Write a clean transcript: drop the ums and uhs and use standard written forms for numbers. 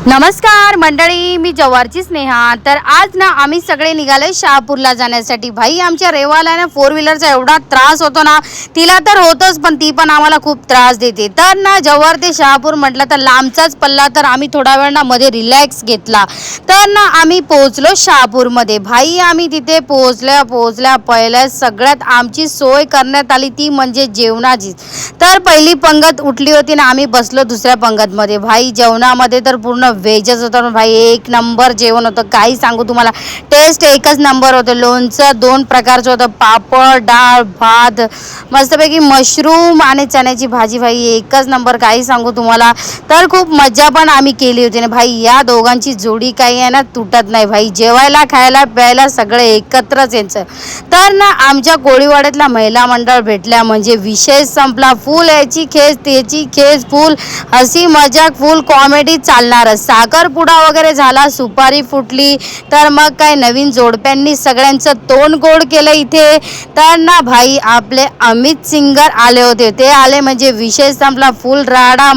नमस्कार मंडळी, मी जवारची स्नेहा। तर आज ना आम्ही सगळे निघाले शहापूरला जाण्यासाठी। भाई आमच्या रेवाला ना 4 व्हीलरचा एवढा त्रास होतो ना, तिला तर होतोच पण ती पण आम्हाला खूप त्रास देते। तर ना जवार ते शहापूर म्हटलं तर लांबचाच पल्ला, तर आम्ही थोडा वेळ ना मध्ये रिलॅक्स घेतला। तर ना आम्ही पोहोचलो शहापूरमध्ये। भाई आम्ही तिथे पोहोचल्या पहिल्या सगळ्यात आमची सोय करण्यात आली ती म्हणजे जेवणाची। तर पहिली पंगत उठली होती ना, आम्ही बसलो दुसऱ्या पंगतमध्ये। भाई जेवणामध्ये तर पूर्ण व्हेजच होतं भाई, एक नंबर जेवण होतं। काही सांगू तुम्हाला, टेस्ट एकच नंबर होतं। लोणचं 2 प्रकारचं होतं, पापड, डाळ, भात, मस्तपैकी मशरूम आणि चण्याची भाजी। भाई एकच नंबर, काही सांगू तुम्हाला। तर खूप मजा पण आम्ही केली होती ना भाई। या दोघांची जोडी काही आहे ना तुटत नाही भाई, जेवायला खायला प्यायला सगळे एकत्रच यांचं। तर ना आमच्या कोळीवाड्यातला महिला मंडळ भेटल्या म्हणजे विषय संपला। फुल याची खेच त्याची खेच, फुल हसी मजाक, फुल कॉमेडी चालणारच। साखरपुडा वगैरे झाला, सुपारी फुटली, तर मग काय नवीन जोडप्यांनी सगळ्यांचं तोंड गोड केलं इथे। तर ना भाई आपले अमित सिंगर आले होते, ते आले म्हणजे विषय संपला, फुल राडा